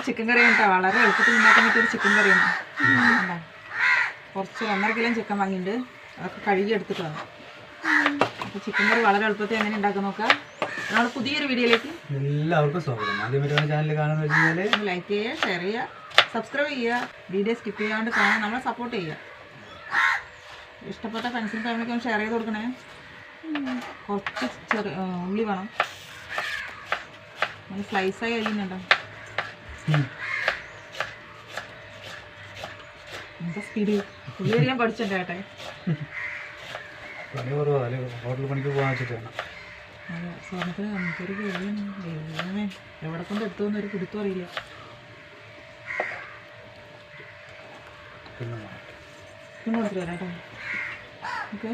Chicken കറി കേട്ടോ, വളരെ എളുപ്പത്തിൽ ഉണ്ടാക്കാൻ പറ്റിയൊരു ചിക്കൻ കറിയാണ്. കുറച്ച് 1.5 കിലോ ചിക്കൻ വാങ്ങിയിട്ടുണ്ട്, അതൊക്കെ കഴുകി എടുത്തിട്ട് വന്നു. അപ്പോൾ ചിക്കൻ കറി വളരെ എളുപ്പത്തിൽ എങ്ങനെ ഉണ്ടാക്കാൻ നോക്കാം. നമ്മൾ പുതിയൊരു വീഡിയോയിലേക്ക് എല്ലാവർക്കും സ്വാഗതം. ആദ്യമായിട്ട് ചാനൽ കാണുന്നത് വെച്ച് കഴിഞ്ഞാൽ ലൈക്ക് ചെയ്യുക, ഷെയർ ചെയ്യുക, സബ്സ്ക്രൈബ് ചെയ്യുക, വീഡിയോ സ്കിപ്പ് ചെയ്യാണ്ട് കാണാൻ നമ്മളെ സപ്പോർട്ട് ചെയ്യുക. ഇഷ്ടപ്പെട്ട ഫ്രണ്ട്സിനും ഫാമിലിക്കും ഷെയർ ചെയ്ത് കൊടുക്കണേ. കുറച്ച് ഉള്ളി വേണം, നല്ല സ്ലൈസായി കഴിയുന്നുണ്ടോ? എന്താ സ്പീഡ്, ഉള്ളി എല്ലാം പഠിച്ചിട്ടുണ്ട് കേട്ടെ. പണി കുറവാണ്, ഹോട്ടൽ പണിക്ക് പോകാൻ വെച്ചിട്ടാണ്. അതെ, സ്വർണ്ണത്തിന് നമുക്കൊരു ദൈവമേ എവിടെ കൊണ്ട് എത്തുമെന്ന് ഒരു പിടുത്തം അറിയില്ല. പിന്നെ കൊടുത്തില്ല കേട്ടോ. ഓക്കെ,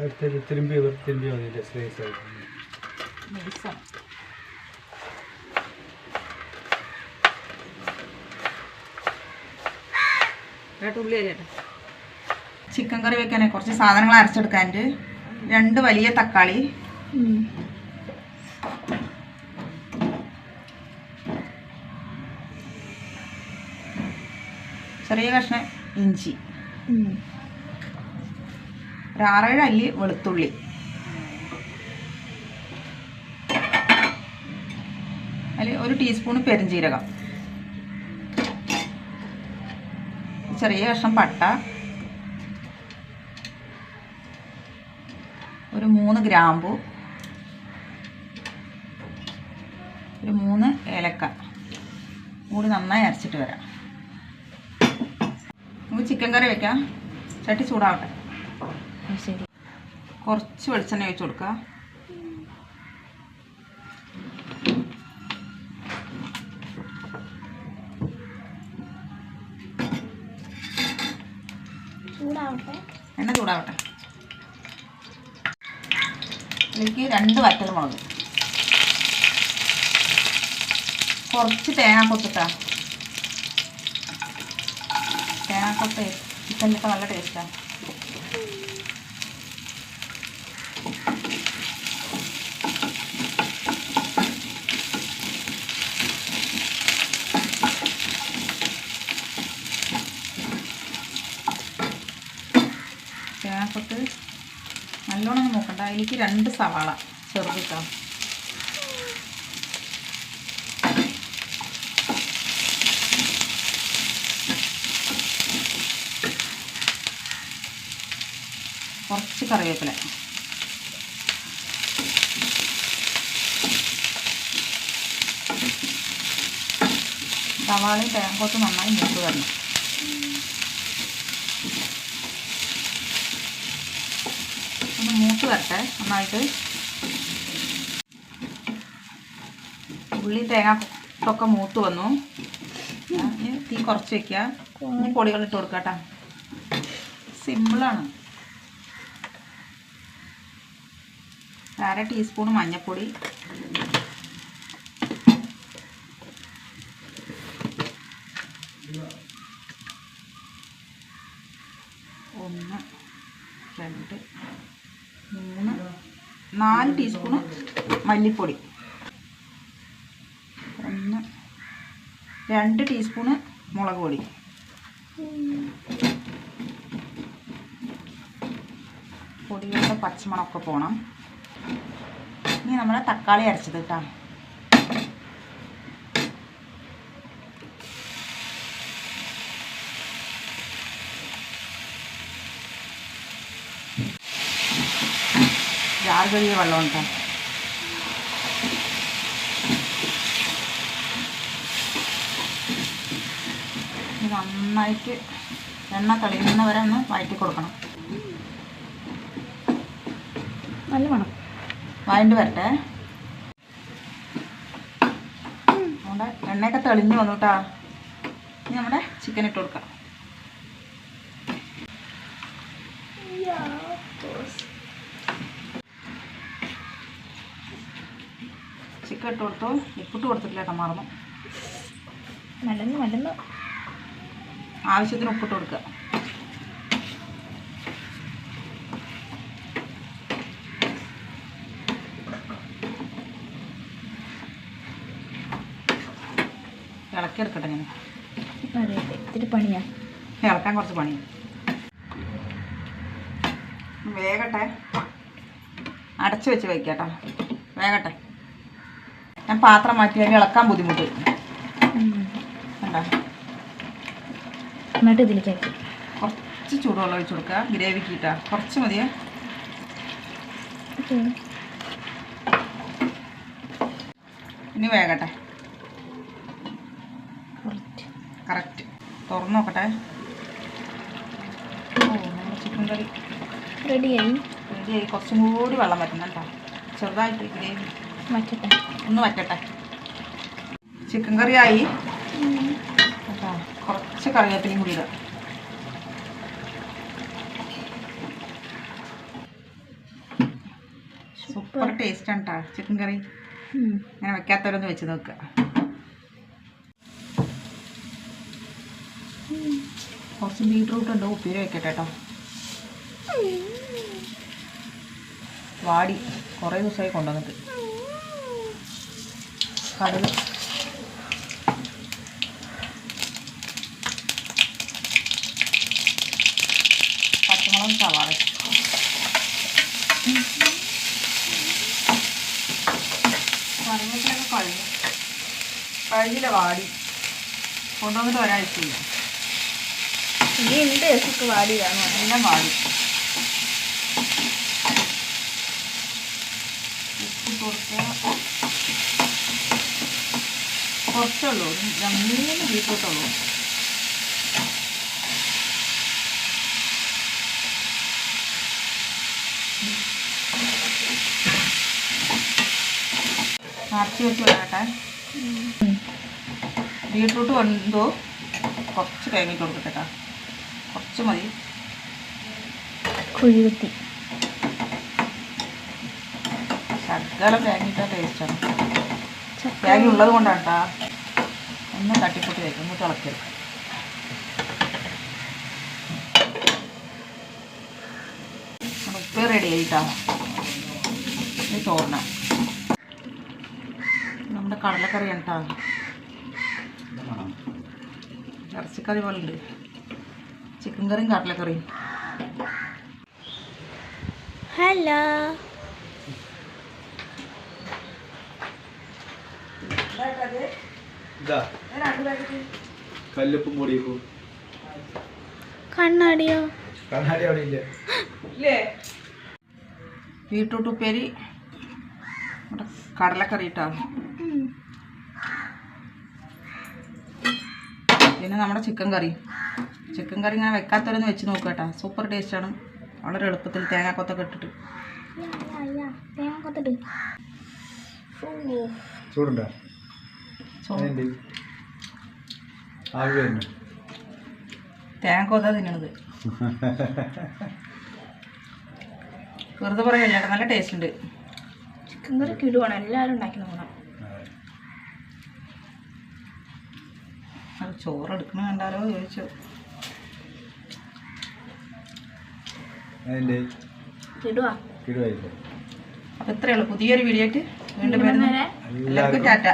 അടുത്തേക്ക് തിരുമ്പി മതിയില്ല, സ്ലൈസായി നൈസാണ്. ഉള്ളി അരിയട്ടെ. ചിക്കൻ കറി വെക്കാനേ കുറച്ച് സാധനങ്ങൾ അരച്ചെടുക്കാനുണ്ട്. 2 വലിയ തക്കാളി, ചെറിയ കഷ്ണം ഇഞ്ചി, 6-7 അല്ലി വെളുത്തുള്ളി, അതിൽ 1 ടീസ്പൂൺ പെരുംജീരകം, ചെറിയ കഷ്ണം പട്ട, ഒരു 3 ഗ്രാമ്പു, ഒരു 3 ഏലക്ക കൂടി നന്നായി അരച്ചിട്ട് വരാം. നമുക്ക് ചിക്കൻ കറി വെക്കാം. ചട്ടി ചൂടാവട്ടെ. ശരി, കുറച്ച് വെളിച്ചെണ്ണ ഒഴിച്ച് കൊടുക്കുക. എണ്ണ ചൂടാവട്ടെ. ഇതിലേക്ക് 2 വറ്റൽമുളക്, കുറച്ച് തേങ്ങാക്കൊത്തിട്ടാ. തേങ്ങാക്കൊത്ത് ചിക്കനിലൊക്കെ നല്ല ടേസ്റ്റാണ്. തേങ്ങാക്കൊത്ത് നല്ലോണം നോക്കണ്ട. അതിലേക്ക് 2 സവാള ചെറുതിട്ടോ. കുറച്ച് കറിവേപ്പില, സവാളയും തേങ്ങക്കൊത്ത് നന്നായി മൂത്ത് വരണം. ഒന്ന് മൂത്ത് വരട്ടെ നന്നായിട്ട്. ഉള്ളി തേങ്ങക്കൊക്കെ മൂത്ത് വന്നു. തീ കുറച്ച് വയ്ക്കുക. ഇനി പൊടികൾ ഇട്ട് കൊടുക്കുക കേട്ടോ. സിമ്പിളാണ്. 1/2 ടീസ്പൂൺ മഞ്ഞൾപ്പൊടി, 1, 2, 3, 4 ടീസ്പൂൺ മല്ലിപ്പൊടി, 1, 2 ടീസ്പൂൺ മുളക് പൊടി, പൊടികളുടെ പച്ചമണമൊക്കെ പോകണം. ഇനി നമ്മുടെ തക്കാളി അരച്ചത് കേട്ടോ. ജാർ കഴുകിയ വെള്ളം കേട്ടോ. ഇത് നന്നായിട്ട് എണ്ണ തെളിയുന്നവരെ ഒന്ന് വഴറ്റി കൊടുക്കണം. നല്ല മണം വഴണ്ട് വരട്ടെ. നമ്മുടെ എണ്ണയൊക്കെ തെളിഞ്ഞ് വന്നു കേട്ടോ. ഇനി നമ്മുടെ ചിക്കൻ ഇട്ട് കൊടുക്കാം. ചിക്കൻ ഇട്ട് കൊടുത്തു. ഉപ്പിട്ട് കൊടുത്തിട്ടില്ല കേട്ടോ, മറന്നു. മലന്ന് ആവശ്യത്തിന് ഉപ്പിട്ട് കൊടുക്കുക. ഇളക്കിയെടുക്കട്ടെ ഞാൻ. ഇത്തിരി പണിയാ, ഇളക്കാൻ കുറച്ച് പണിയാണ്. വേഗട്ടെ, അടച്ചു വെച്ച് വയ്ക്കട്ടോ, വേഗട്ടെ. ഞാൻ പാത്രം മാറ്റി അതിന് ഇളക്കാൻ ബുദ്ധിമുട്ട് കണ്ടോ. എന്നിട്ട് ഇതിലേക്ക് ആക്കി കുറച്ച് ചൂടുവെള്ളം ഒഴിച്ച് കൊടുക്കുക, ഗ്രേവിക്ക് ഇട്ടാ കുറച്ച് മതിയേ. ഇനി വേഗട്ടെ. കറക്റ്റ്. തുറന്ന് നോക്കട്ടെ. ഓ, നമ്മുടെ ചിക്കൻ കറി റെഡിയായി. കുറച്ചും കൂടി വെള്ളം വറ്റണം കേട്ടോ, ചെറുതായിട്ട് ഗ്രേവി വറ്റട്ടെ, ഒന്ന് വറ്റട്ടെ. ചിക്കൻ കറി ആയി കേട്ടോ. കുറച്ച് കറിവേപ്പിലയും കൂടി ഇടാം. സൂപ്പർ ടേസ്റ്റാണ് കേട്ടോ ചിക്കൻ കറി. ഇങ്ങനെ വെക്കാത്തവരൊന്ന് വെച്ച് നോക്കുക. കുറച്ച് ബീട്രൂട്ട് ഉണ്ട്, ഉപ്പേരി വെക്കട്ടെ കേട്ടോ. വാടി കുറേ ദിവസമായി കൊണ്ടുവന്നിട്ട്. കടുക്, പച്ചമുളകും സവാള, കറിവേപ്പിലൊക്കെ കഴിഞ്ഞില്ല, വാടി കൊണ്ടുവന്നിട്ട് ഒരാഴ്ചയില്ല. ഇനി എന്ത് ദിവസമൊക്കെ വാടി കാണും. എല്ലാം വാടി. ഉപ്പ് കൊടുക്കുക, കുറച്ചുള്ളൂ, 3 ബീറ്റ്റൂട്ടുള്ളൂ. നിറച്ച് വെച്ച് വരാട്ടെ. ബീട്രൂട്ട് വെന്തോ കുറച്ച് കഴിഞ്ഞിട്ട് കൊടുക്കട്ടെ, കുറച്ച് മതി. കുഴികുത്തി ശകലം തേങ്ങിയിട്ടാ ടേസ്റ്റാണ്. തേങ്ങ ഉള്ളത് കൊണ്ടാണ് കേട്ടോ. ഒന്ന് തട്ടിപ്പൊട്ടി വയ്ക്കും, ഒന്ന് തിളക്കരുത്. ഉപ്പ് റെഡി ആയിട്ടാ. ഇത് ചോറിന നമ്മുടെ കടലക്കറിയാണ് കേട്ടോ. ഇറച്ചിക്കറി പോലെ ഉണ്ട്. ചിക്കൻ കറിയും കടലക്കറിയും. ഹലോ, കല്ലുപ്പും പൊടിയും കണ്ണാടിയോ? കണ്ണാടി അവിടെ ഇല്ലേ? ബീട്രൂട്ട് ഉപ്പേരി, കടലക്കറി ഇട്ടാ. പിന്നെ നമ്മുടെ ചിക്കൻ കറി. ചിക്കൻ കറി ഇങ്ങനെ വെക്കാത്തവരൊന്ന് വെച്ച് നോക്കുക കേട്ടോ. സൂപ്പർ ടേസ്റ്റാണ്. വളരെ എളുപ്പത്തിൽ തേങ്ങാക്കൊത്തൊക്കെ ഇട്ടിട്ട്. ചൂടുണ്ടോ? തേങ്ങാക്കൊത്ത തിന്നണത് വെറുതെ പറയല്ല കേട്ടോ, നല്ല ടേസ്റ്റ് ഉണ്ട്. ചിക്കൻ കറി കിടുവാണ്, എല്ലാവരും ഉണ്ടാക്കി നോക്കണം. അത് ചോറ് എടുക്കണ കണ്ടാലോ ചോദിച്ചു. കിടുവാ. അപ്പം ഇത്രയേ ഉള്ളൂ. പുതിയൊരു വീഡിയോ ആയിട്ട് വീണ്ടും വരുന്നത്. എല്ലാവർക്കും ടാറ്റ.